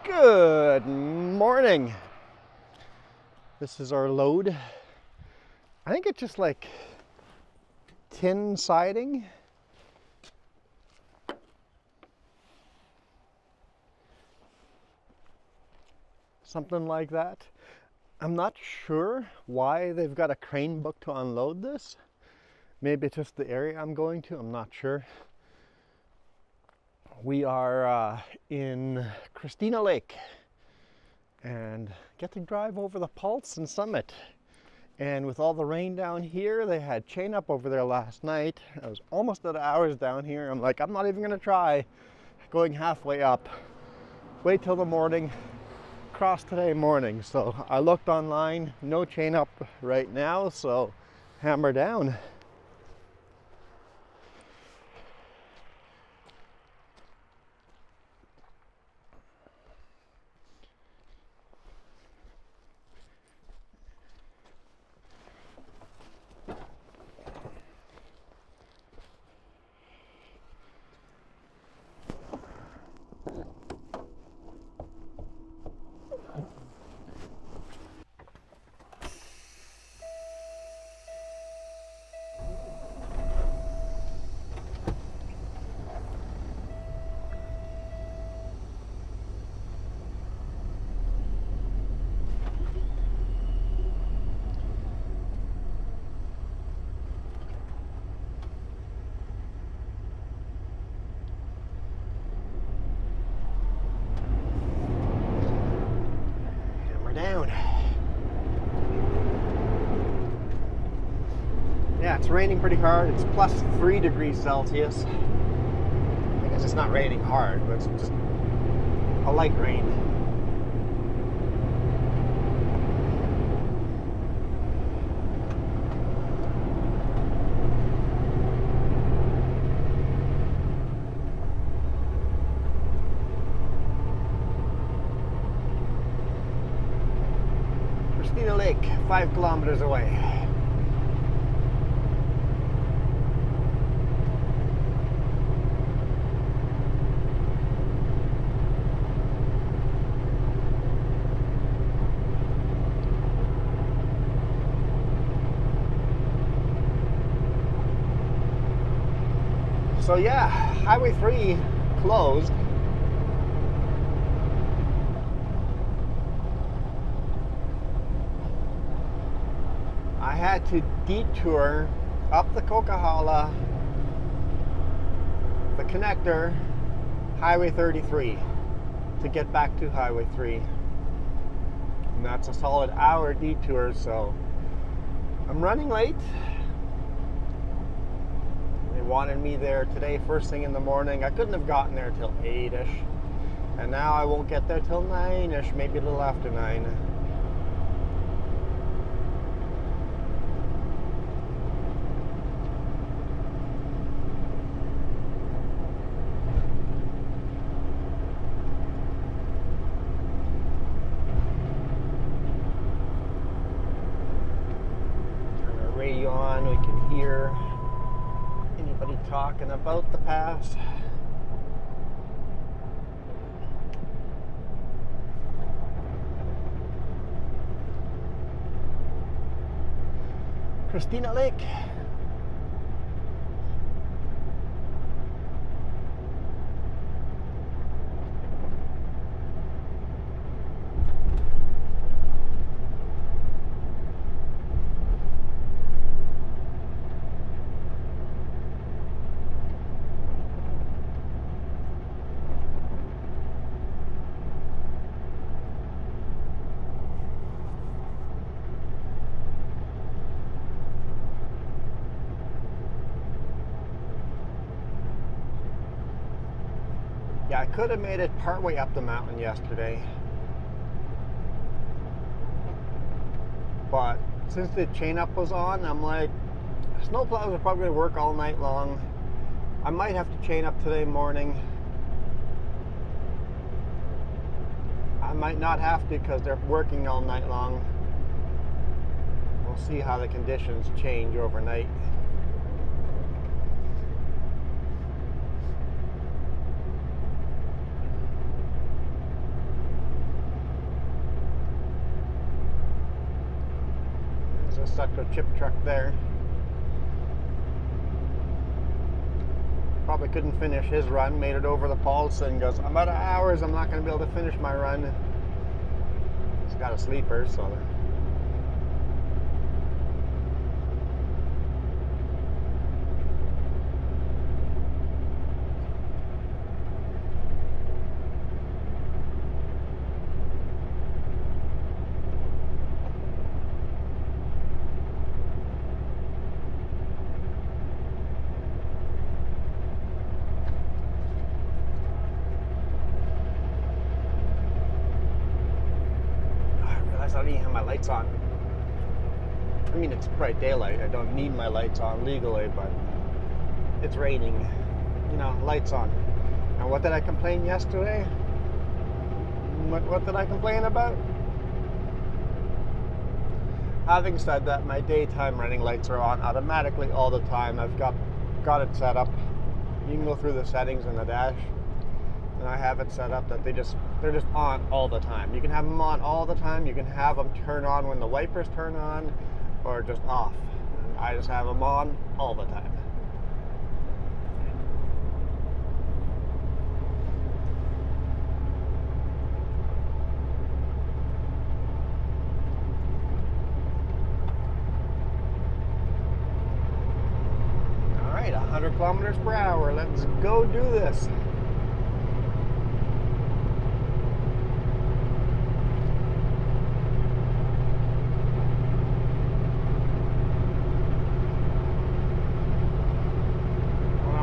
Good morning. This is our load. I think it's just like tin siding. Something like that. I'm not sure why they've got a crane book to unload this. Maybe it's just the area I'm going to, I'm not sure. We are in Christina Lake and get to drive over the Paulson summit. And with all the rain down here, they had chain up over there last night. I was almost at hours down here. I'm like, I'm not even gonna try going halfway up. Wait till the morning, cross today morning. So I looked online, no chain up right now, so hammer down. Yeah, it's raining pretty hard. It's plus 3 degrees Celsius. I guess it's not raining hard, but it's just a light rain. Christina Lake, 5 kilometers away. So yeah, Highway 3 closed. I had to detour up the Coquihalla, the connector, Highway 33 to get back to Highway 3. And that's a solid hour detour, so I'm running late. Wanted me there today first thing in the morning. I couldn't have gotten there till 8ish, and now I won't get there till 9ish, maybe a little after 9. Turn our radio on, we can hear anybody talking about the pass. Christina Lake. Yeah, I could have made it partway up the mountain yesterday, but since the chain up was on, I'm like, snowplows are probably going to work all night long. I might have to chain up today morning. I might not have to because they're working all night long. We'll see how the conditions change overnight. stuck to a chip truck there. Probably couldn't finish his run, made it over the Paulson, goes, I'm out of hours, I'm not going to be able to finish my run. He's got a sleeper, so... I don't even have my lights on. I mean, it's bright daylight. I don't need my lights on legally, but it's raining. You know, lights on. And what did I complain yesterday? What did I complain about? Having said that, my daytime running lights are on automatically all the time. I've got it set up. You can go through the settings in the dash, and I have it set up that they're just on all the time. You can have them on all the time. You can have them turn on when the wipers turn on, or just off. I just have them on all the time. All right, 100 kilometers per hour. Let's go do this.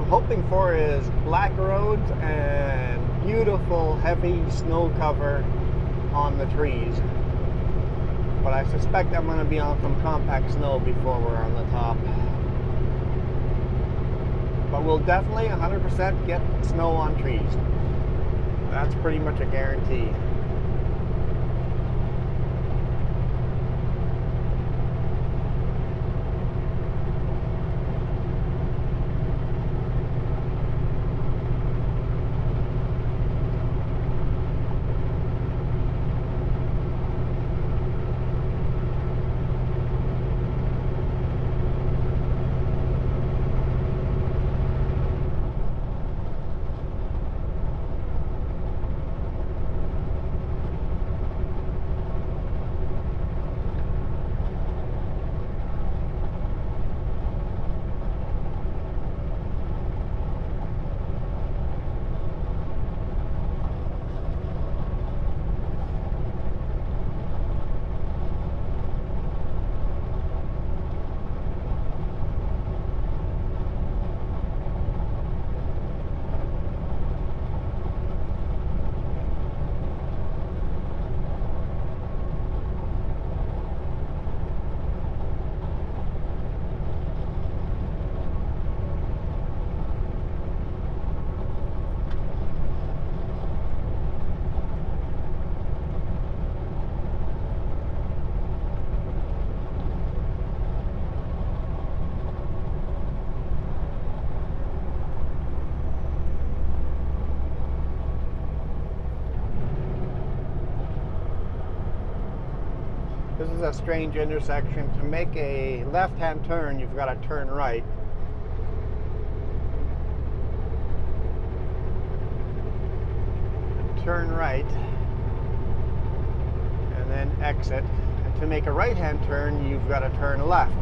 Hoping for is black roads and beautiful heavy snow cover on the trees, but I suspect I'm going to be on some compact snow before we're on the top. But we'll definitely 100% get snow on trees. That's pretty much a guarantee. This is a strange intersection. To make a left-hand turn, you've got to turn right. Turn right, and then exit. And to make a right-hand turn, you've got to turn left.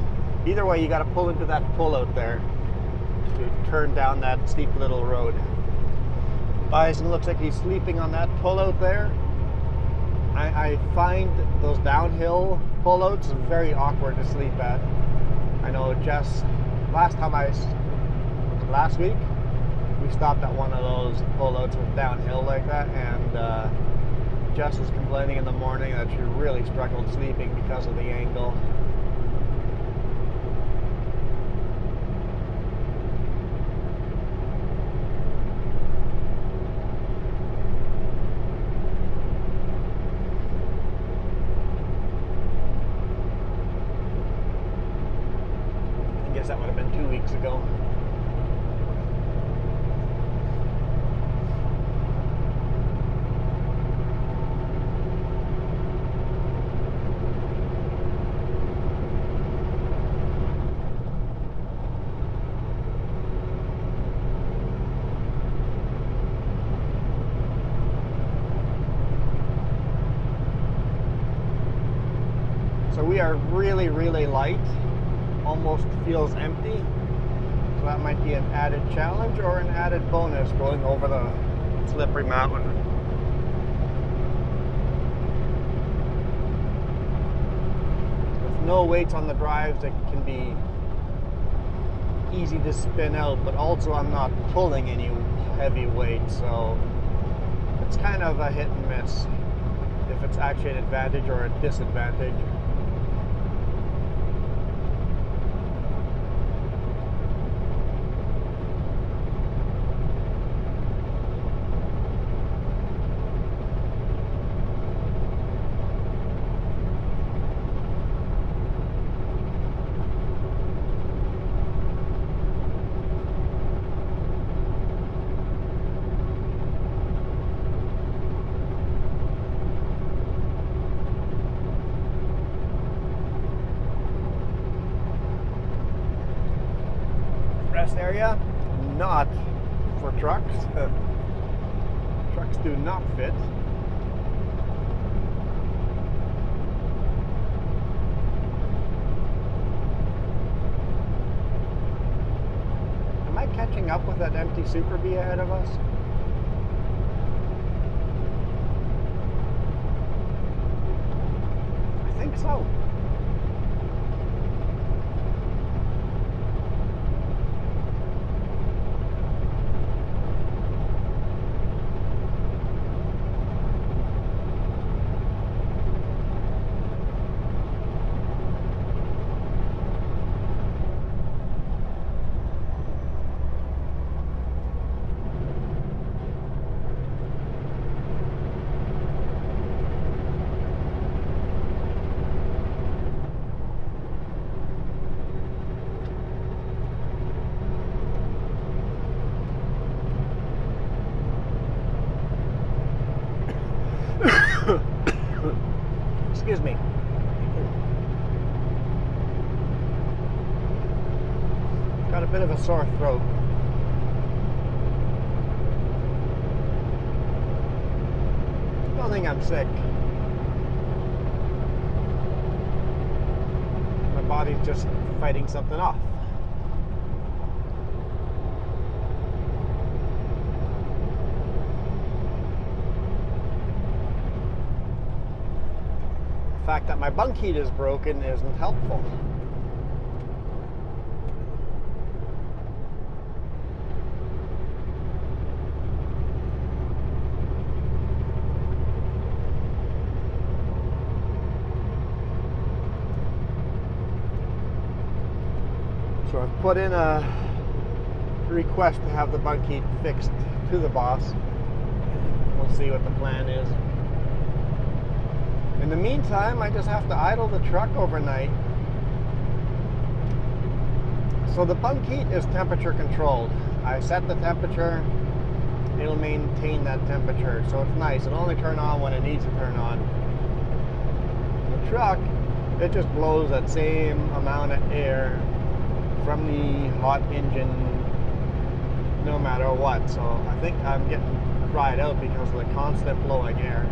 Either way, you got to pull into that pullout there to turn down that steep little road. Bison looks like he's sleeping on that pullout there. I find those downhill pullouts very awkward to sleep at. I know Jess, last week, we stopped at one of those pullouts with downhill like that, and Jess was complaining in the morning that she really struggled sleeping because of the angle. That would have been 2 weeks ago. we are really, really light. Almost feels empty. So that might be an added challenge or an added bonus going over the slippery mountain. With no weights on the drives, it can be easy to spin out, but also I'm not pulling any heavy weight, so it's kind of a hit and miss if it's actually an advantage or a disadvantage. Area, not for trucks. Trucks do not fit. Am I catching up with that empty Super Bee ahead of us? I think so. Excuse me. Got a bit of a sore throat. Don't think I'm sick. My body's just fighting something off. The fact that my bunk heat is broken isn't helpful. So I've put in a request to have the bunk heat fixed to the boss. We'll see what the plan is. In the meantime, I just have to idle the truck overnight. So the bunk heat is temperature controlled. I set the temperature, it'll maintain that temperature. So it's nice. It'll only turn on when it needs to turn on. The truck, it just blows that same amount of air from the hot engine no matter what. So I think I'm getting dried out because of the constant blowing air.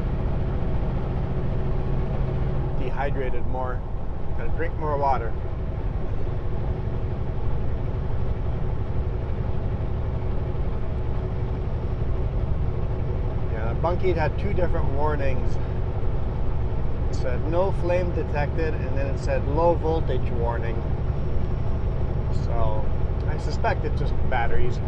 Dehydrated more. Gotta drink more water. Yeah, the bunk heat had two different warnings. It said no flame detected, and then it said low voltage warning. So I suspect it's just batteries.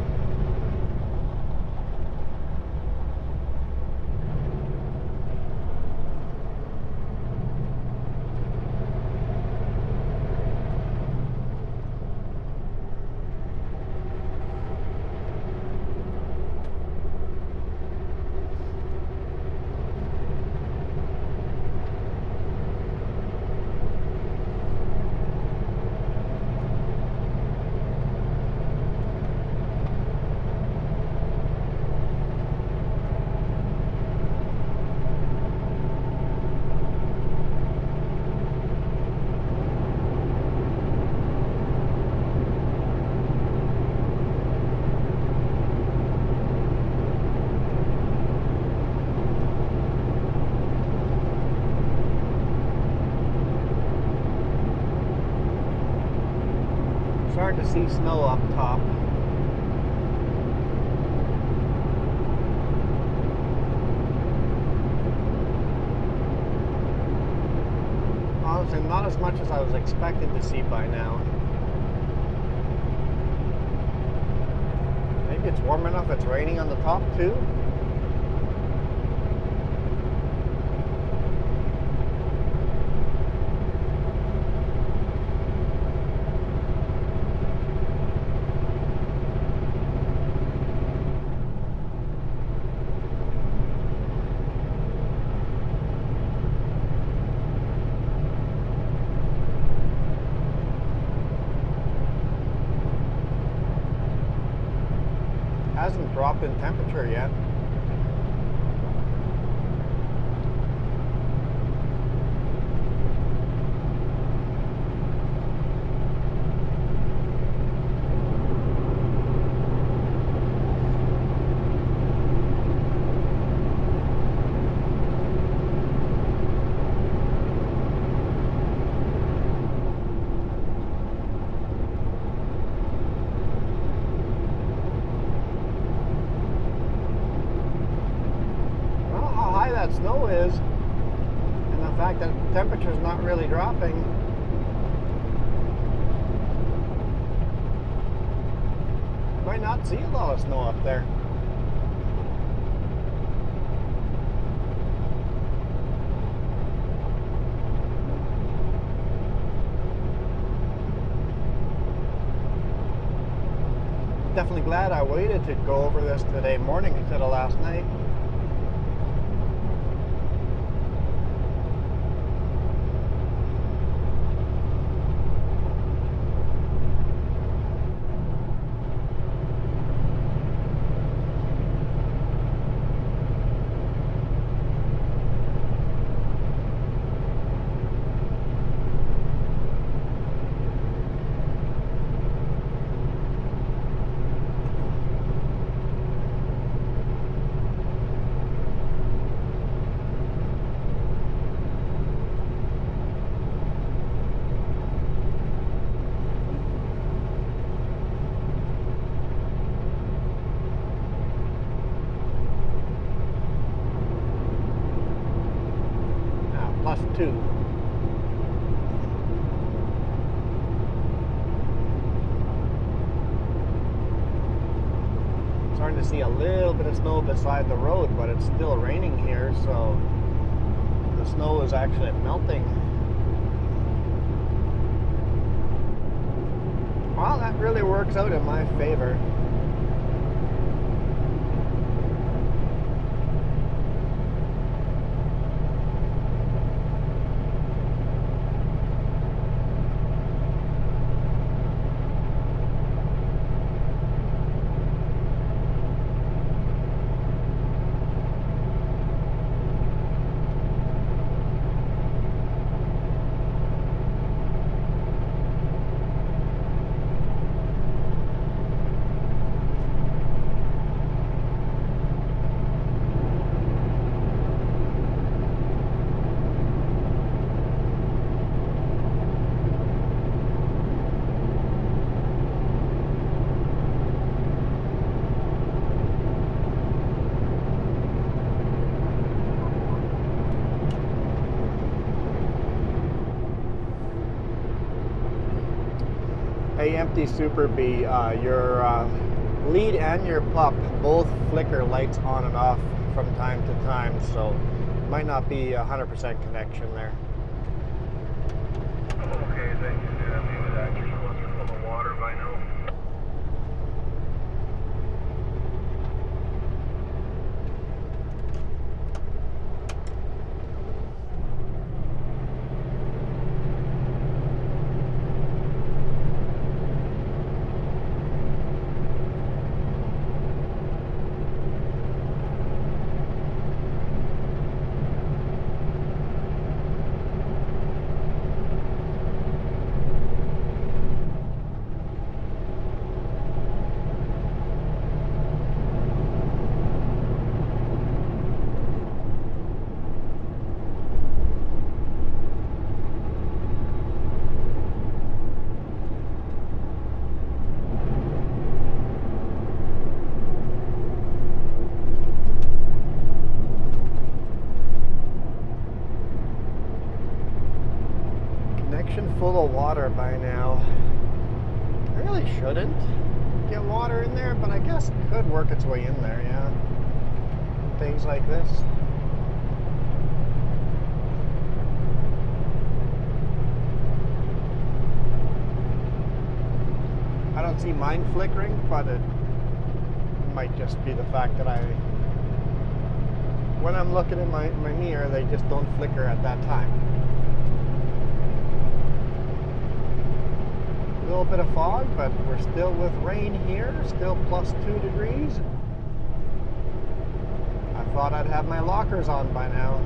hard to see snow up top. Honestly, not as much as I was expected to see by now. Maybe it's warm enough it's raining on the top too. Hasn't dropped in temperature yet. That snow is, and the fact that the temperature is not really dropping. Might not see a lot of snow up there. Definitely glad I waited to go over this today morning instead of last night. +2. Starting to see a little bit of snow beside the road, but it's still raining here, so the snow is actually melting. Well, that really works out in my favor. Hey, Empty Super B, your lead and your pup both flicker lights on and off from time to time, so might not be 100% connection there. Okay, thank you. Maybe that you're supposed to pull the water by now. full of water by now. I really shouldn't get water in there, but I guess it could work its way in there, yeah. Things like this. I don't see mine flickering, but it might just be the fact that when I'm looking in my mirror, they just don't flicker at that time. A little bit of fog, but we're still with rain here, still plus 2 degrees. I thought I'd have my lockers on by now.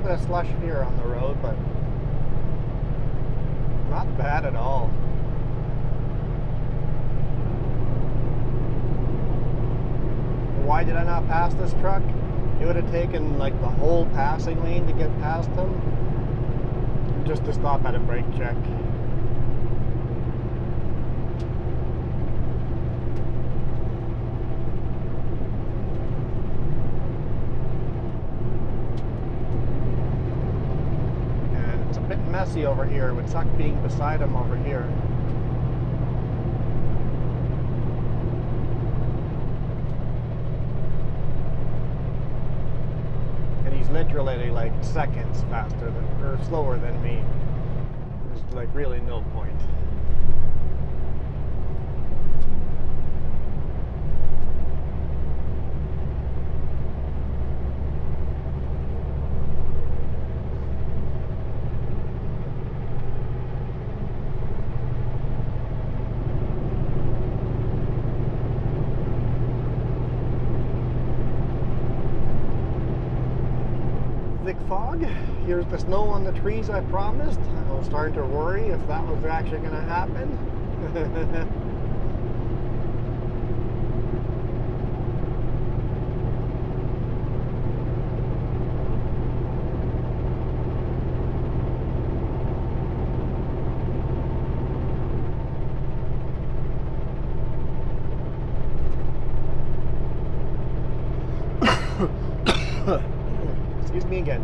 Bit of slush here on the road, but not bad at all. Why did I not pass this truck? It would have taken like the whole passing lane to get past him, just to stop at a brake check. Messy over here. It would suck being beside him over here. And he's literally like seconds faster than, or slower than me. There's like really no point. Thick fog. Here's the snow on the trees I promised. I was starting to worry if that was actually going to happen. Excuse me again.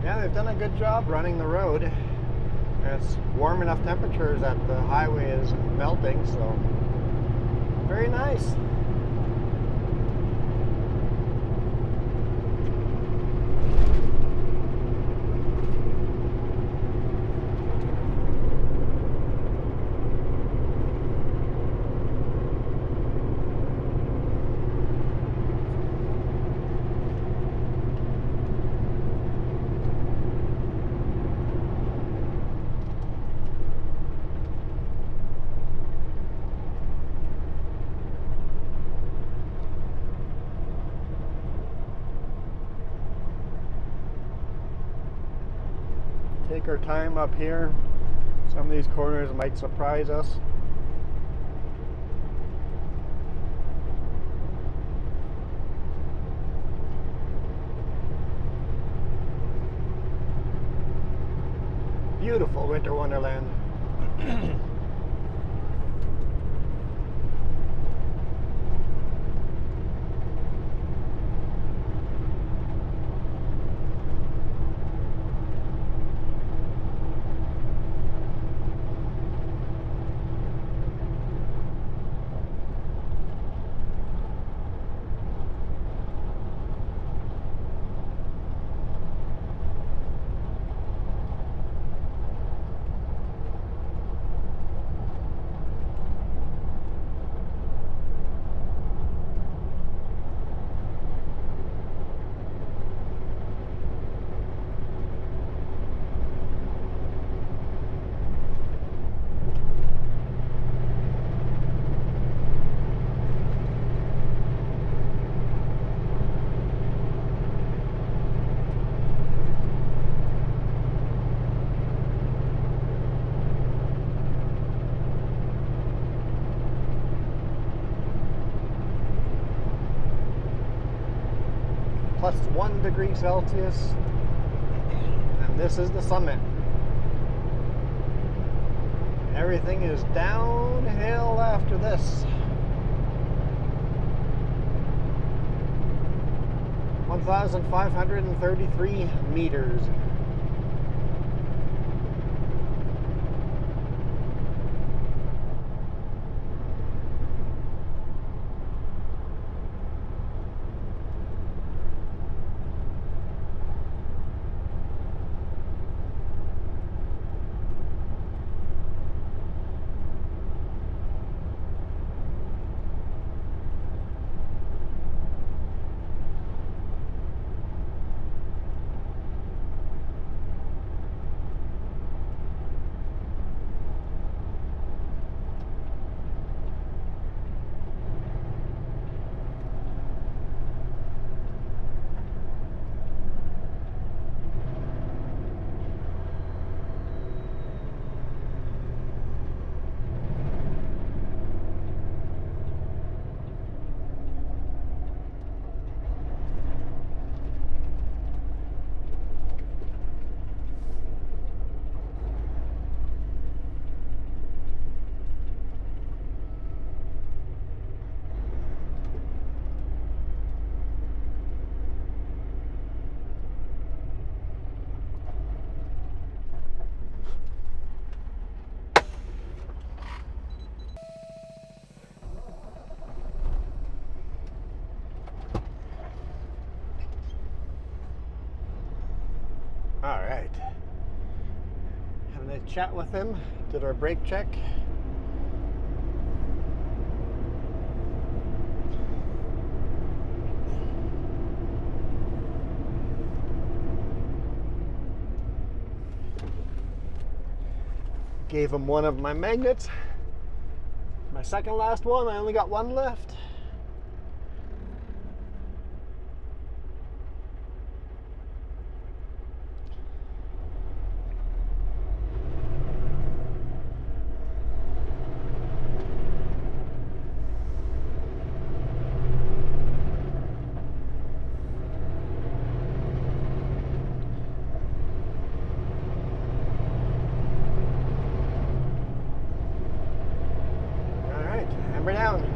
Yeah, they've done a good job running the road. It's warm enough temperatures that the highway is melting, so very nice. Take our time up here. Some of these corners might surprise us. Beautiful winter wonderland. Plus 1 degree Celsius, and this is the summit. Everything is downhill after this. 1,533 meters. I chat with him, did our brake check. Gave him one of my magnets. My second last one, I only got one left. Hammer down.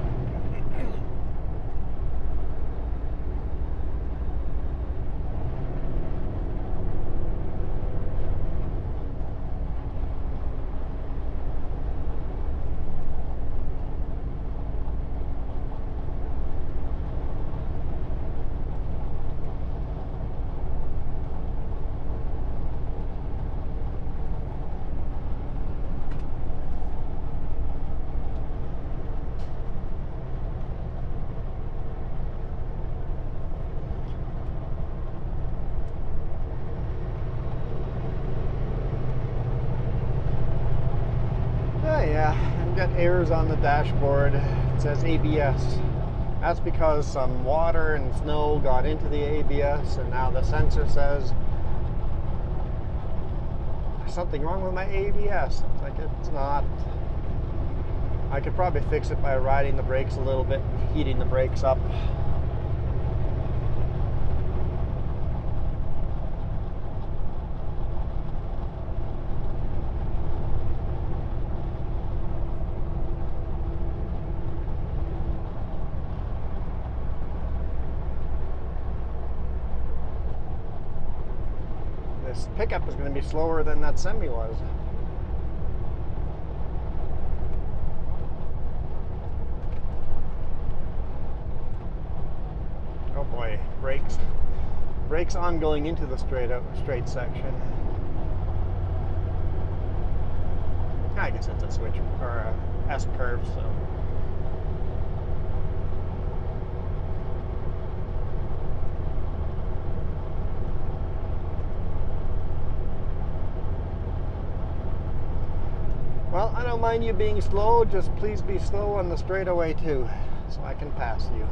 Yeah, I've got errors on the dashboard. It says ABS. That's because some water and snow got into the ABS, and now the sensor says there's something wrong with my ABS. It's like, it's not. I could probably fix it by riding the brakes a little bit, heating the brakes up. This pickup is going to be slower than that semi was. Oh boy, brakes. Brakes on going into the straight section. I guess it's a switch or a S curve, so. Well, I don't mind you being slow, just please be slow on the straightaway too, so I can pass you.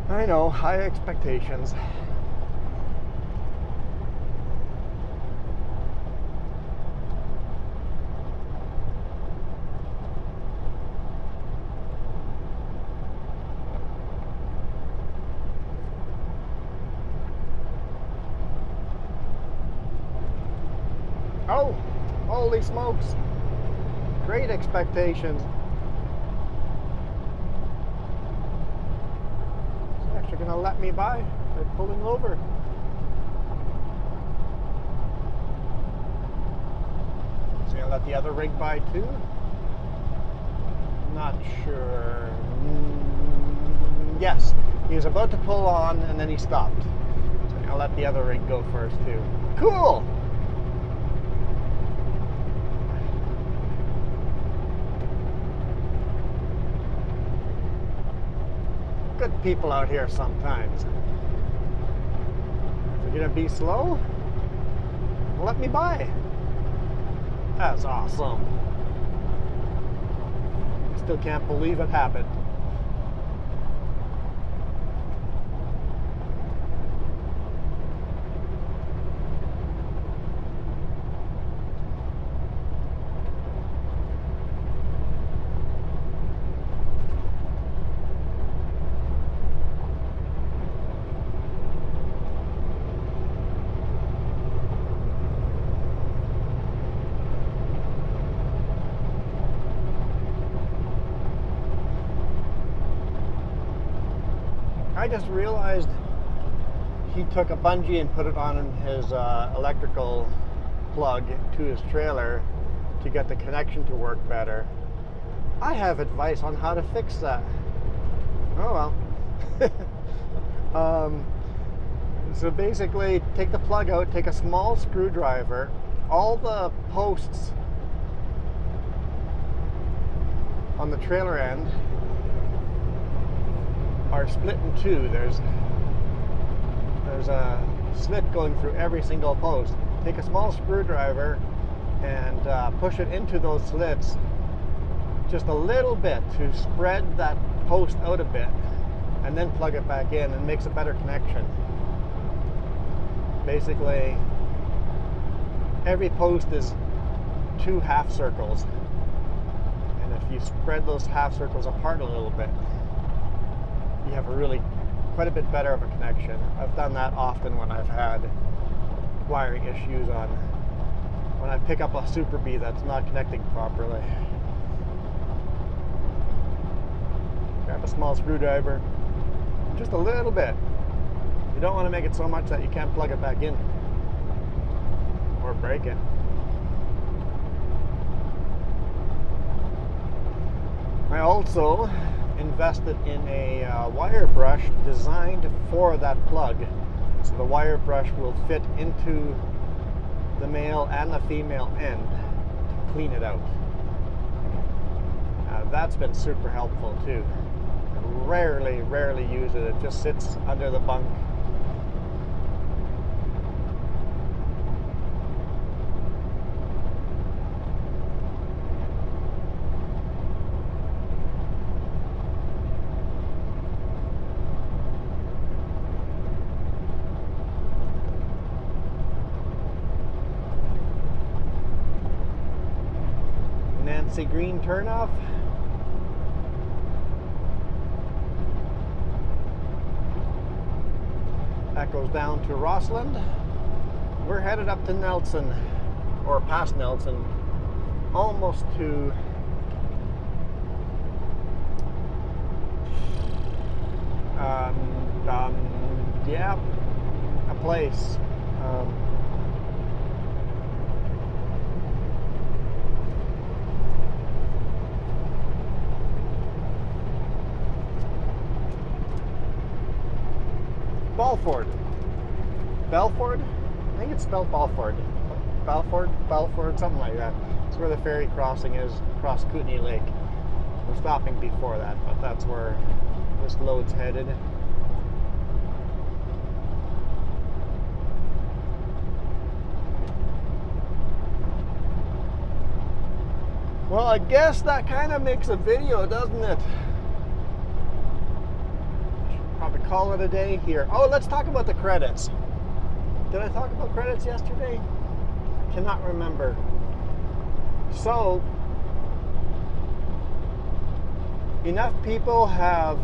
I know, high expectations. Oh, holy smokes. Great expectations. It's actually going to let me by by pulling over. Is he going to let the other rig by too? Not sure. Yes, he was about to pull on and then he stopped. So I'll let the other rig go first too. Cool! Good people out here sometimes. If you're gonna be slow, let me by. That's awesome. Still can't believe it happened. I just realized he took a bungee and put it on his electrical plug to his trailer to get the connection to work better. I have advice on how to fix that. Oh well. So basically, take the plug out, take a small screwdriver, all the posts on the trailer end are split in two. There's a slit going through every single post. Take a small screwdriver and push it into those slits just a little bit to spread that post out a bit, and then plug it back in, and makes a better connection. Basically, every post is 2 half circles, and if you spread those half circles apart a little bit, you have quite a bit better of a connection. I've done that often when I've had wiring issues when I pick up a Super Bee that's not connecting properly. Grab a small screwdriver, just a little bit. You don't want to make it so much that you can't plug it back in or break it. I also invested in a wire brush designed for that plug. So the wire brush will fit into the male and the female end to clean it out. That's been super helpful too. I rarely use it. It just sits under the bunk. Nancy Green turnoff. That goes down to Rossland. We're headed up to Nelson, or past Nelson, almost to yeah, a place. Belford? I think it's spelled Balford. Belford, something like that. It's where the ferry crossing is, across Kootenay Lake. We're stopping before that, but that's where this load's headed. Well, I guess that kind of makes a video, doesn't it? Probably call it a day here. Oh, let's talk about the credits. Did I talk about credits yesterday? Cannot remember. So, enough people have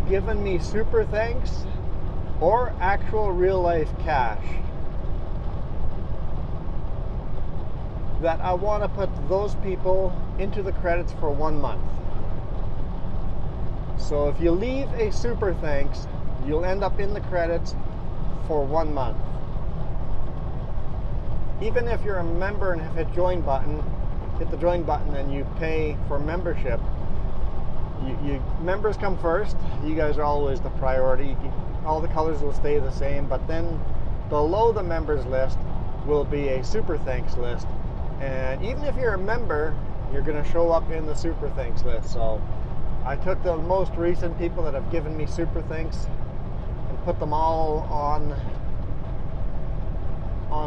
given me super thanks or actual real life cash that I want to put those people into the credits for 1 month. So if you leave a super thanks, you'll end up in the credits for 1 month. Even if you're a member and have hit join button, hit the join button and you pay for membership, you members come first. You guys are always the priority. All the colors will stay the same, but then below the members list will be a super thanks list. And even if you're a member, you're going to show up in the super thanks list. So I took the most recent people that have given me super thanks and put them all on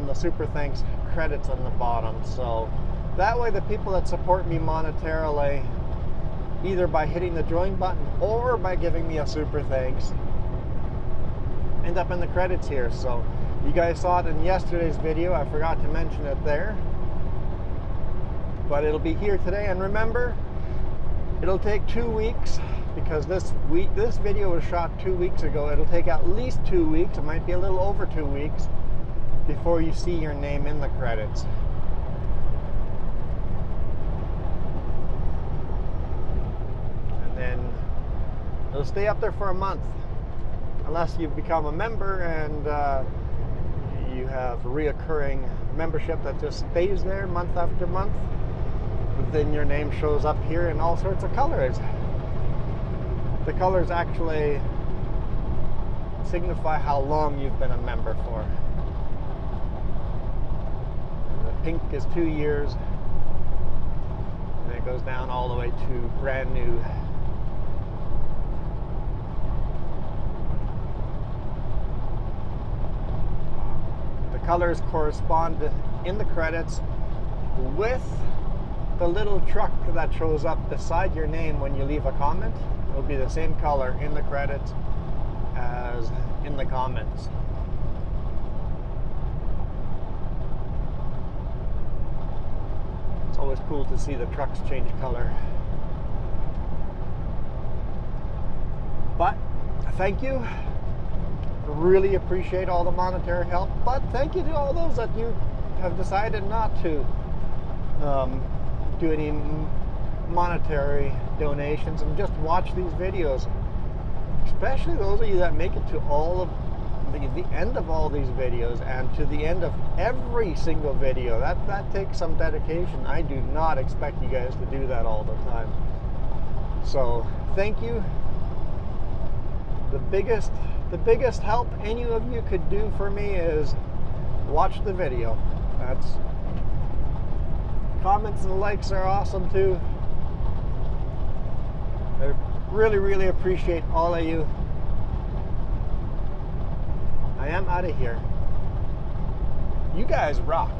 the super thanks credits on the bottom. So that way the people that support me monetarily, either by hitting the join button or by giving me a super thanks, end up in the credits here. So you guys saw it in yesterday's video. I forgot to mention it there, but it'll be here today. And remember, it'll take 2 weeks, because this video was shot 2 weeks ago. It'll take at least 2 weeks. It might be a little over 2 weeks before you see your name in the credits. And then it'll stay up there for a month, unless you become a member and you have reoccurring membership that just stays there month after month. then your name shows up here in all sorts of colors. The colors actually signify how long you've been a member for. And the pink is 2 years, and it goes down all the way to brand new. The colors correspond in the credits with the little truck that shows up beside your name when you leave a comment. It will be the same color in the credits as in the comments. It's always cool to see the trucks change color. But thank you. Really appreciate all the monetary help, but thank you to all those that you have decided not to do any monetary donations and just watch these videos, especially those of you that make it to all of the end of all these videos and to the end of every single video. That takes some dedication. I do not expect you guys to do that all the time. So thank you. The biggest help any of you could do for me is watch the video. Comments and likes are awesome too. I really appreciate all of you. I am out of here. You guys rock.